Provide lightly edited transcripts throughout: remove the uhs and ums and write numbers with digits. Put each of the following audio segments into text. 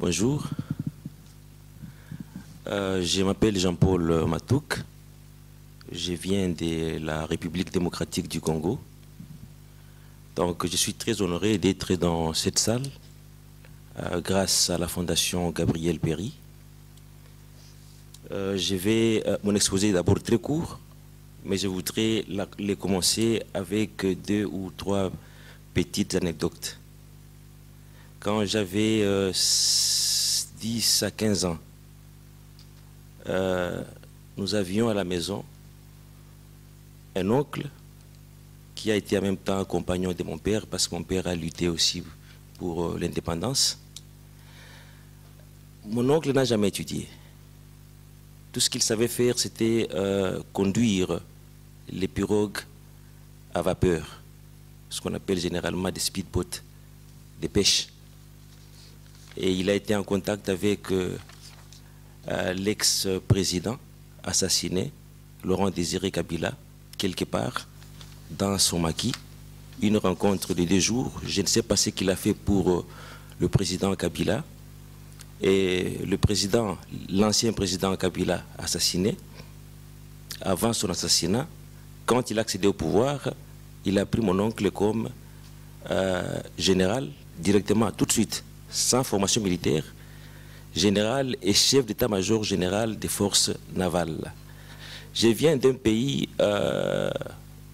Bonjour, je m'appelle Jean-Paul Matouk, je viens de la République démocratique du Congo. Donc je suis très honoré d'être dans cette salle grâce à la Fondation Gabriel Péry. Je vais mon exposé d'abord très court, mais je voudrais les commencer avec 2 ou 3 petites anecdotes. Quand j'avais 10 à 15 ans, nous avions à la maison un oncle qui a été en même temps compagnon de mon père, parce que mon père a lutté aussi pour l'indépendance. Mon oncle n'a jamais étudié. Tout ce qu'il savait faire, c'était conduire les pirogues à vapeur, ce qu'on appelle généralement des speedboats, des pêches. Et il a été en contact avec l'ex-président assassiné, Laurent Désiré Kabila, quelque part dans son maquis. Une rencontre de 2 jours. Je ne sais pas ce qu'il a fait pour le président Kabila. Et le président, l'ancien président Kabila assassiné, avant son assassinat, quand il a accédé au pouvoir, il a pris mon oncle comme général directement, tout de suite, sans formation militaire, général et chef d'état-major général des forces navales. Je viens d'un pays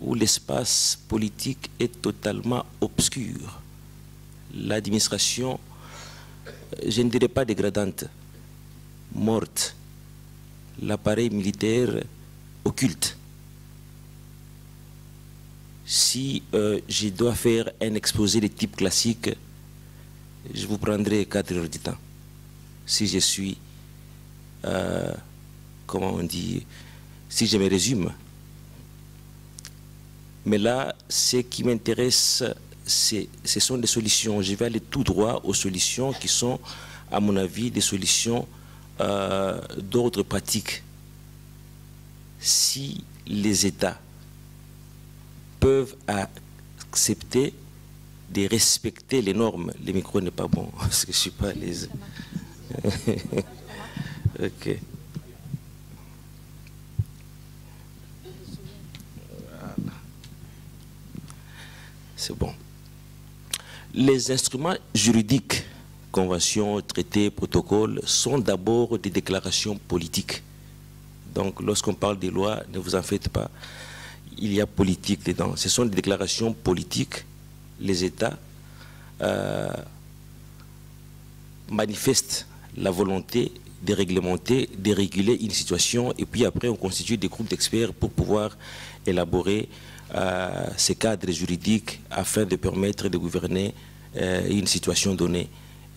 où l'espace politique est totalement obscur. L'administration, je ne dirais pas dégradante, morte. L'appareil militaire occulte. Si je dois faire un exposé de type classique, je vous prendrai 4 heures du temps. Si je suis, comment on dit, si je me résume. Mais là, ce qui m'intéresse, ce sont des solutions. Je vais aller tout droit aux solutions qui sont, à mon avis, des solutions d'ordre pratique. Si les États peuvent accepter de respecter les normes, le micro n'est pas bon, parce que je ne suis pas à l'aise. Ok. Voilà. C'est bon. Les instruments juridiques, conventions, traités, protocoles, sont d'abord des déclarations politiques. Donc lorsqu'on parle des lois, ne vous en faites pas, il y a politique dedans. Ce sont des déclarations politiques. Les États manifestent la volonté de réglementer, de réguler une situation, et puis après on constitue des groupes d'experts pour pouvoir élaborer ces cadres juridiques afin de permettre de gouverner une situation donnée.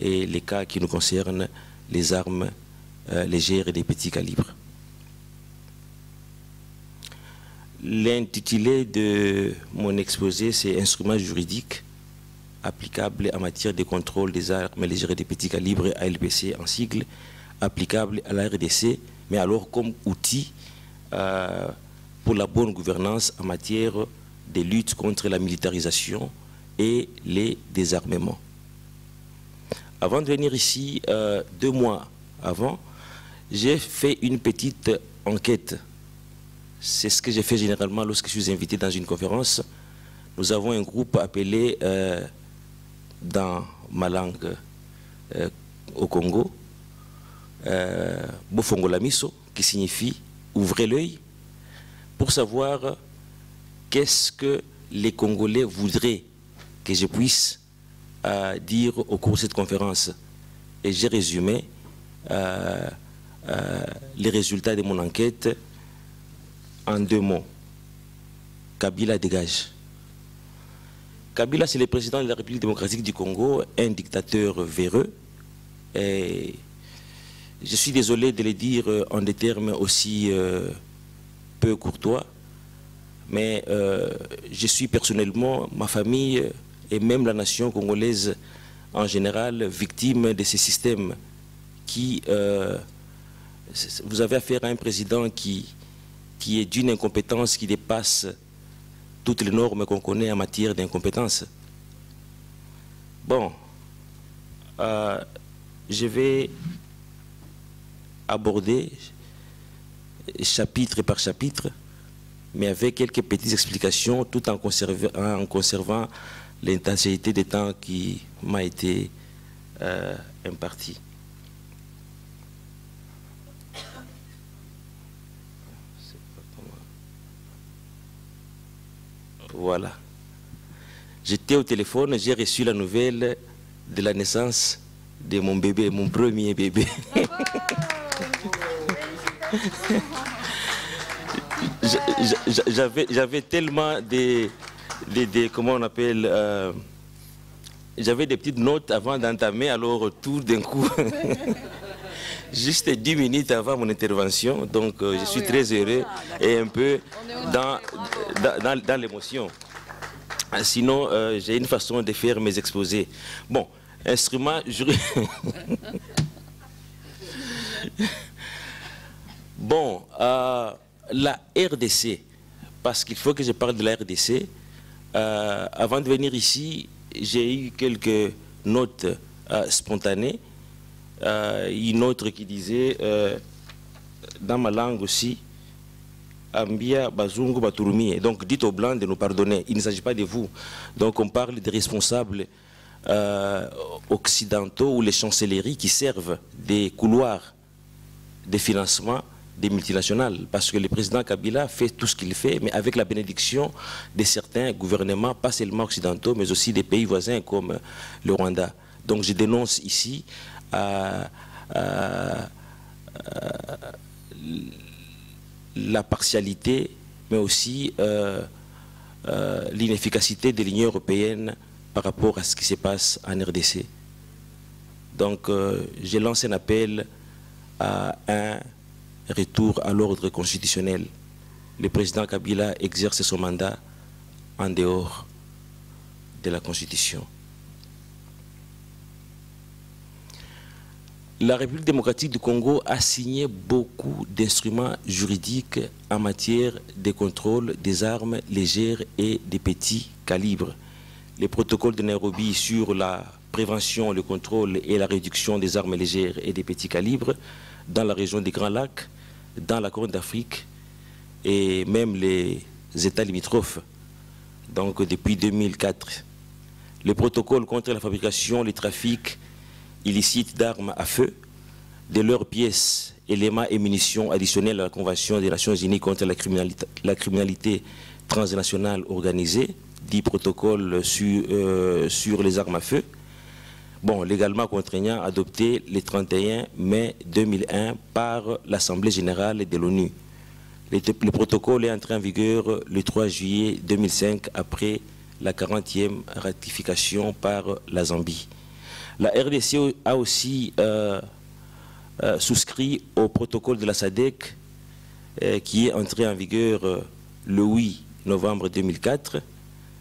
Et les cas qui nous concernent, les armes légères et des petits calibres. L'intitulé de mon exposé, c'est « Instruments juridiques applicables en matière de contrôle des armes légères et des petits calibres, ALPC en sigle, applicables à la RDC, mais alors comme outil pour la bonne gouvernance en matière de lutte contre la militarisation et les désarmements ». Avant de venir ici, 2 mois avant, j'ai fait une petite enquête. C'est ce que j'ai fait généralement lorsque je suis invité dans une conférence. Nous avons un groupe appelé, dans ma langue au Congo, Bofongolamiso, qui signifie « ouvrez l'œil », pour savoir qu'est-ce que les Congolais voudraient que je puisse dire au cours de cette conférence. Et j'ai résumé les résultats de mon enquête en 2 mots. Kabila dégage. Kabila, c'est le président de la République démocratique du Congo, un dictateur véreux. Et je suis désolé de le dire en des termes aussi peu courtois, mais je suis personnellement, ma famille et même la nation congolaise en général, victime de ces systèmes qui... vous avez affaire à un président qui est d'une incompétence qui dépasse toutes les normes qu'on connaît en matière d'incompétence. Bon, je vais aborder chapitre par chapitre, mais avec quelques petites explications, tout en conservant l'intensité des temps qui m'a été imparti. Voilà. J'étais au téléphone, j'ai reçu la nouvelle de la naissance de mon bébé, mon premier bébé. J'avais tellement comment on appelle, j'avais des petites notes avant d'entamer, alors tout d'un coup, juste 10 minutes avant mon intervention, donc je suis très heureux et un peu dans l'émotion. Sinon, j'ai une façon de faire mes exposés. Bon, instrument juridique. Bon, la RDC, parce qu'il faut que je parle de la RDC. Avant de venir ici, j'ai eu quelques notes spontanées. Une autre qui disait, dans ma langue aussi, Ambia Bazungu Baturumie. Donc dites aux Blancs de nous pardonner, il ne s'agit pas de vous. Donc on parle des responsables occidentaux ou les chancelleries qui servent des couloirs de financement des multinationales. Parce que le président Kabila fait tout ce qu'il fait, mais avec la bénédiction de certains gouvernements, pas seulement occidentaux, mais aussi des pays voisins comme le Rwanda. Donc je dénonce ici la partialité, mais aussi l'inefficacité de l'Union européenne par rapport à ce qui se passe en RDC. Donc, j'ai lancé un appel à un retour à l'ordre constitutionnel. Le président Kabila exerce son mandat en dehors de la Constitution. La République démocratique du Congo a signé beaucoup d'instruments juridiques en matière de contrôle des armes légères et des petits calibres. Les protocoles de Nairobi sur la prévention, le contrôle et la réduction des armes légères et des petits calibres dans la région des Grands Lacs, dans la Corne d'Afrique et même les États limitrophes, donc depuis 2004. Le protocole contre la fabrication, le trafic illicite d'armes à feu, de leurs pièces, éléments et munitions additionnels à la Convention des Nations Unies contre la criminalité transnationale organisée, dit protocole sur les armes à feu, bon, légalement contraignant, adopté le 31 mai 2001 par l'Assemblée générale de l'ONU. Le protocole est entré en vigueur le 3 juillet 2005 après la 40e ratification par la Zambie. La RDC a aussi souscrit au protocole de la SADC qui est entré en vigueur le 8 novembre 2004.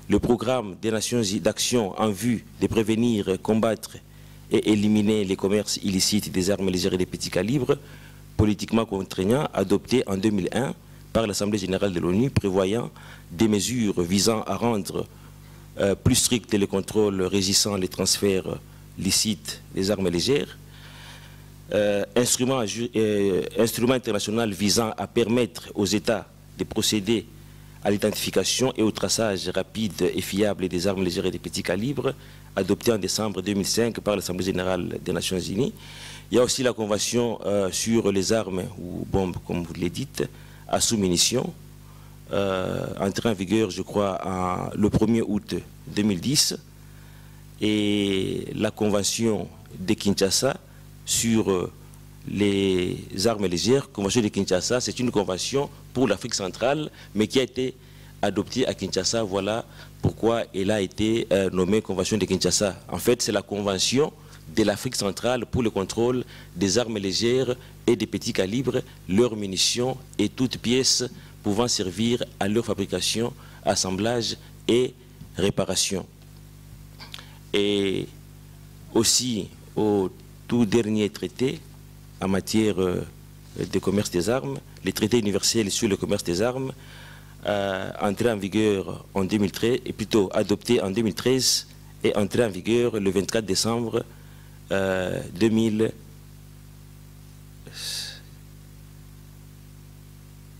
Le programme des Nations Unies d'action en vue de prévenir, combattre et éliminer les commerces illicites des armes légères et des petits calibres, politiquement contraignant, adopté en 2001 par l'Assemblée générale de l'ONU, prévoyant des mesures visant à rendre plus stricts les contrôles régissant les transferts licites des armes légères, instrument international visant à permettre aux États de procéder à l'identification et au traçage rapide et fiable des armes légères et des petits calibres, adopté en décembre 2005 par l'Assemblée générale des Nations Unies. Il y a aussi la Convention sur les armes ou bombes, comme vous l'avez dit, à sous-munitions, entrée en vigueur, je crois, le 1er août 2010, et la Convention de Kinshasa sur les armes légères. Convention de Kinshasa, c'est une convention pour l'Afrique centrale, mais qui a été adoptée à Kinshasa. Voilà pourquoi elle a été nommée Convention de Kinshasa. En fait, c'est la convention de l'Afrique centrale pour le contrôle des armes légères et des petits calibres, leurs munitions et toutes pièces pouvant servir à leur fabrication, assemblage et réparation. Et aussi au tout dernier traité en matière de commerce des armes, le traité universel sur le commerce des armes, entré en vigueur en 2013, et plutôt adopté en 2013 et entré en vigueur le 24 décembre 2000,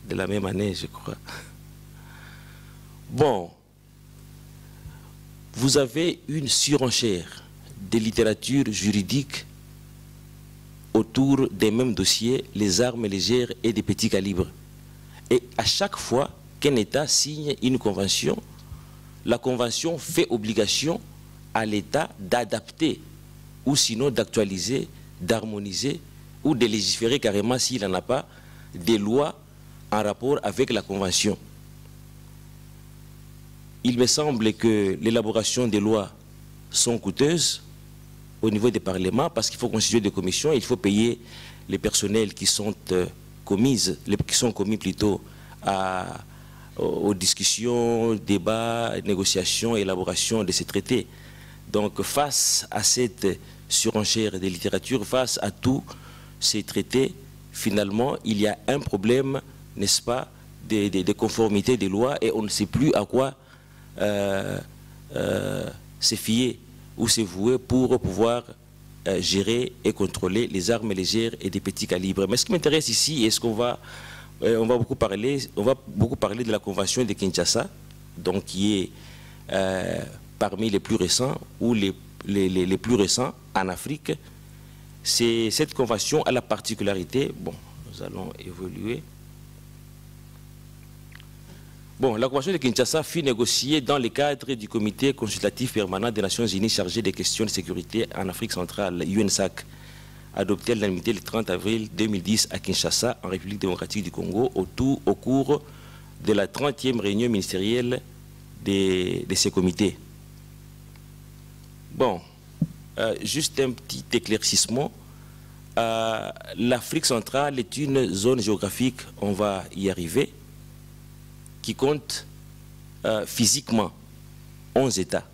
de la même année, je crois. Bon, vous avez une surenchère de littérature juridique autour des mêmes dossiers, les armes légères et des petits calibres. Et à chaque fois qu'un État signe une convention, la convention fait obligation à l'État d'adapter ou sinon d'actualiser, d'harmoniser ou de légiférer carrément s'il n'en a pas des lois en rapport avec la convention. Il me semble que l'élaboration des lois sont coûteuses au niveau des parlements parce qu'il faut constituer des commissions, il faut payer les personnels qui sont commis plutôt aux discussions, débats, négociations, élaboration de ces traités. Donc face à cette surenchère de littérature, face à tous ces traités, finalement, il y a un problème, n'est-ce pas, de conformité des lois et on ne sait plus à quoi se fier ou se vouer pour pouvoir gérer et contrôler les armes légères et des petits calibres. Mais ce qui m'intéresse ici, est-ce qu'on va, on va beaucoup parler de la Convention de Kinshasa, donc qui est parmi les plus récents ou les plus récents en Afrique. Cette convention a la particularité, bon, nous allons évoluer. Bon, la Convention de Kinshasa fut négociée dans le cadre du Comité consultatif permanent des Nations Unies chargé des questions de sécurité en Afrique centrale, UNSAC, adopté à l'unanimité le 30 avril 2010 à Kinshasa, en République démocratique du Congo, au cours de la 30e réunion ministérielle de ces comités. Bon, juste un petit éclaircissement. L'Afrique centrale est une zone géographique, on va y arriver, qui compte physiquement 11 États.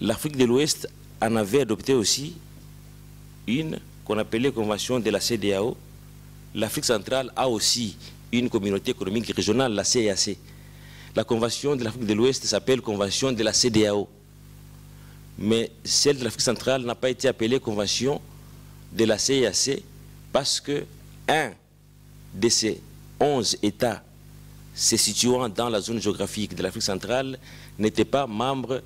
L'Afrique de l'Ouest en avait adopté aussi une qu'on appelait Convention de la CEDEAO. L'Afrique centrale a aussi une communauté économique régionale, la CEEAC. La Convention de l'Afrique de l'Ouest s'appelle Convention de la CEDEAO. Mais celle de l'Afrique centrale n'a pas été appelée Convention de la CEEAC parce que un de ces 11 États se situant dans la zone géographique de l'Afrique centrale n'était pas membre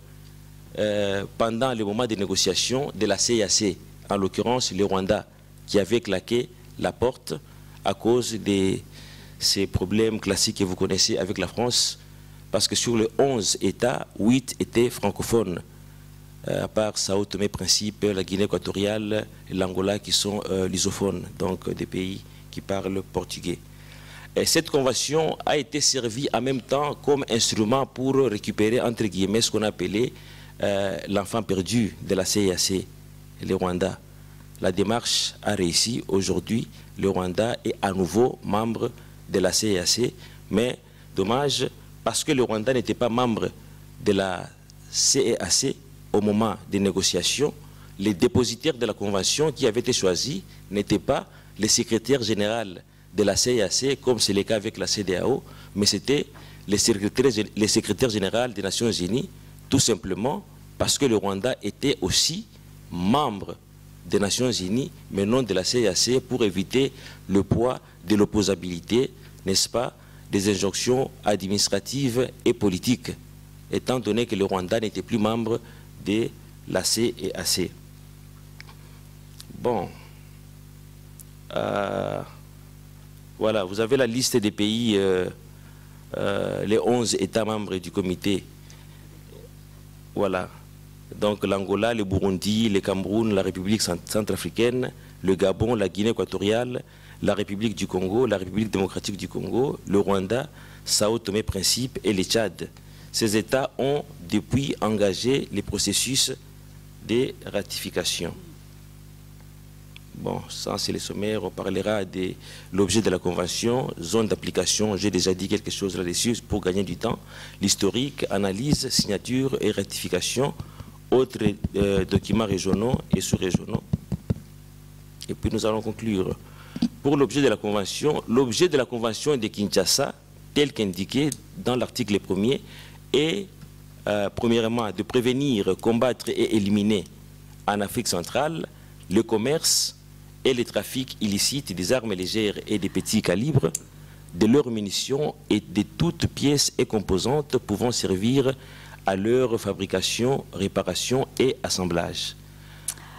pendant le moment des négociations de la CEEAC, en l'occurrence le Rwanda, qui avait claqué la porte à cause de ces problèmes classiques que vous connaissez avec la France, parce que sur les 11 États, 8 étaient francophones, à part Sao Tomé Principe, la Guinée équatoriale et l'Angola qui sont lusophones, donc des pays qui parlent portugais. Et cette convention a été servie en même temps comme instrument pour récupérer, entre guillemets, ce qu'on appelait l'enfant perdu de la CEEAC, le Rwanda. La démarche a réussi. Aujourd'hui, le Rwanda est à nouveau membre de la CEEAC, mais dommage, parce que le Rwanda n'était pas membre de la CEEAC au moment des négociations, les dépositaires de la convention qui avaient été choisis n'étaient pas le secrétaire général de la CEEAC, comme c'est le cas avec la CEDEAO, mais c'était les secrétaires généraux des Nations Unies, tout simplement parce que le Rwanda était aussi membre des Nations Unies, mais non de la CEEAC, pour éviter le poids de l'opposabilité, n'est-ce pas, des injonctions administratives et politiques, étant donné que le Rwanda n'était plus membre de la CEEAC. Bon. Voilà, vous avez la liste des pays, les 11 États membres du comité. Voilà. Donc l'Angola, le Burundi, le Cameroun, la République centrafricaine, le Gabon, la Guinée équatoriale, la République du Congo, la République démocratique du Congo, le Rwanda, Sao Tomé Principe et le Tchad. Ces États ont depuis engagé les processus de ratification. Bon, ça c'est le sommaire, on parlera de l'objet de la convention, zone d'application, j'ai déjà dit quelque chose là-dessus pour gagner du temps, l'historique, analyse, signature et ratification, autres documents régionaux et sous-régionaux. Et puis nous allons conclure. Pour l'objet de la convention de Kinshasa, tel qu'indiqué dans l'article 1er, est premièrement de prévenir, combattre et éliminer en Afrique centrale, le commerce et le trafic illicite des armes légères et des petits calibres, de leurs munitions et de toutes pièces et composantes pouvant servir à leur fabrication, réparation et assemblage.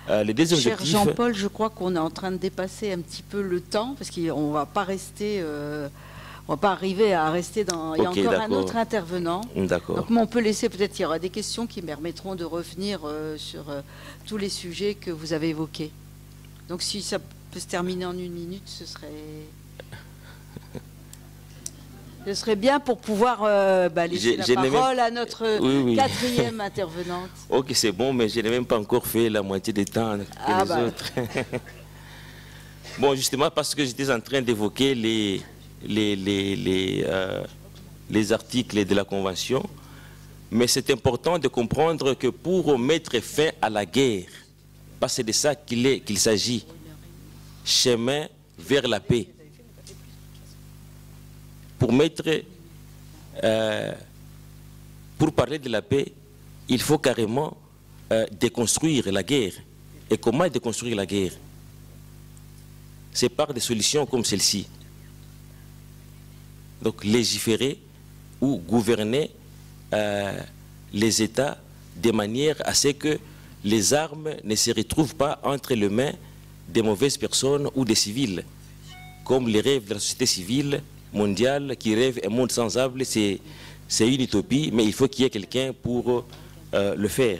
Les deux Cher objectifs... Jean-Paul, je crois qu'on est en train de dépasser un petit peu le temps, parce qu'on ne va pas rester... on ne va pas arriver à rester dans... Il y a encore un autre intervenant. D'accord. Donc, on peut laisser, peut-être il y aura des questions qui permettront de revenir sur tous les sujets que vous avez évoqués. Donc si ça peut se terminer en 1 minute, ce serait bien pour pouvoir laisser la parole à notre quatrième intervenante. Ok, c'est bon, mais je n'ai même pas encore fait la moitié des temps que les autres. Bon, justement, parce que j'étais en train d'évoquer les articles de la Convention, mais c'est important de comprendre que pour mettre fin à la guerre, parce que c'est de ça qu'il s'agit, chemin vers la paix. Pour parler de la paix, il faut carrément déconstruire la guerre. Et comment déconstruire la guerre? C'est par des solutions comme celle-ci. Donc légiférer ou gouverner les États de manière à ce que les armes ne se retrouvent pas entre les mains des mauvaises personnes ou des civils, comme les rêves de la société civile mondiale qui rêve un monde sans armes. C'est une utopie, mais il faut qu'il y ait quelqu'un pour le faire.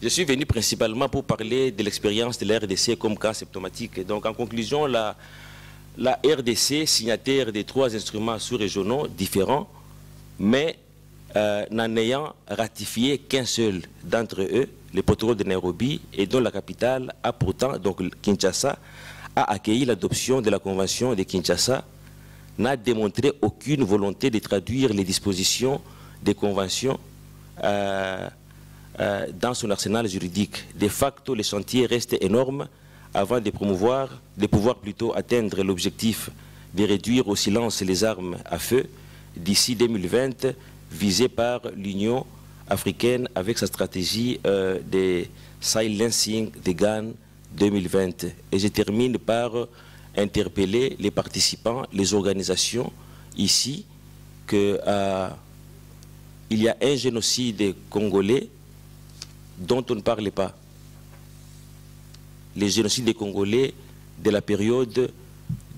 Je suis venu principalement pour parler de l'expérience de la RDC comme cas symptomatique. Donc en conclusion, la RDC, signataire des 3 instruments sous-régionaux différents, mais n'en ayant ratifié qu'un seul d'entre eux, le protocole de Nairobi, et dont la capitale a pourtant, donc Kinshasa, a accueilli l'adoption de la Convention de Kinshasa, n'a démontré aucune volonté de traduire les dispositions des conventions dans son arsenal juridique. De facto, le chantier reste énorme avant de pouvoir plutôt atteindre l'objectif de réduire au silence les armes à feu d'ici 2020, visé par l'Union africaine avec sa stratégie de silencing the gun 2020. Et je termine par interpeller les participants, les organisations ici, qu'il y a un génocide congolais dont on ne parle pas. Les génocides des Congolais de la période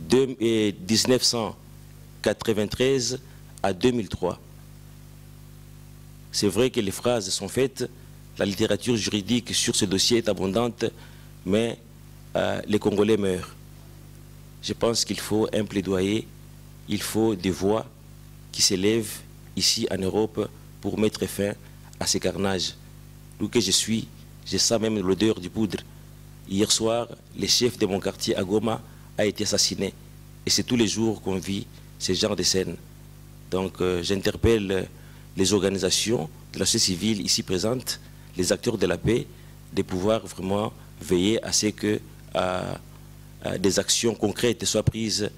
de 1993 à 2003. C'est vrai que les phrases sont faites, la littérature juridique sur ce dossier est abondante, mais les Congolais meurent. Je pense qu'il faut un plaidoyer, il faut des voix qui s'élèvent ici en Europe pour mettre fin à ces carnages. D'où que je suis, je sens même l'odeur du poudre. Hier soir, le chef de mon quartier à Goma a été assassiné. Et c'est tous les jours qu'on vit ce genre de scènes. Donc j'interpelle les organisations de la société civile ici présentes, les acteurs de la paix, de pouvoir vraiment veiller à ce que des actions concrètes soient prises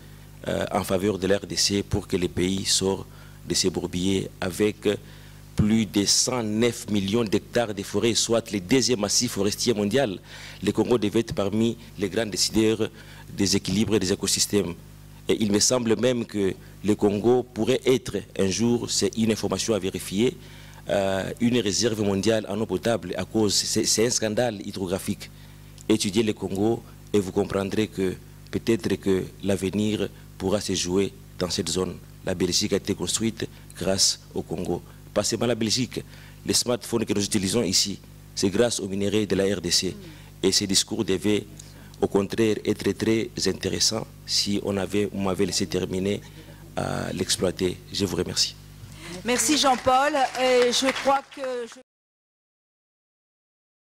en faveur de la RDC pour que le pays sorte de ces bourbiers avec plus de 109 millions d'hectares de forêts, soit le 2e massif forestier mondial. Le Congo devait être parmi les grands décideurs des équilibres des écosystèmes. Et il me semble même que le Congo pourrait être un jour, c'est une information à vérifier, une réserve mondiale en eau potable à cause, c'est un scandale hydrographique. Étudiez le Congo et vous comprendrez que peut-être que l'avenir pourra se jouer dans cette zone. La Belgique a été construite grâce au Congo. Pas seulement la Belgique, les smartphones que nous utilisons ici, c'est grâce aux minéraux de la RDC. Et ces discours devaient au contraire être très intéressants si on m'avait laissé terminer à l'exploiter. Je vous remercie. Merci Jean-Paul. Je crois que...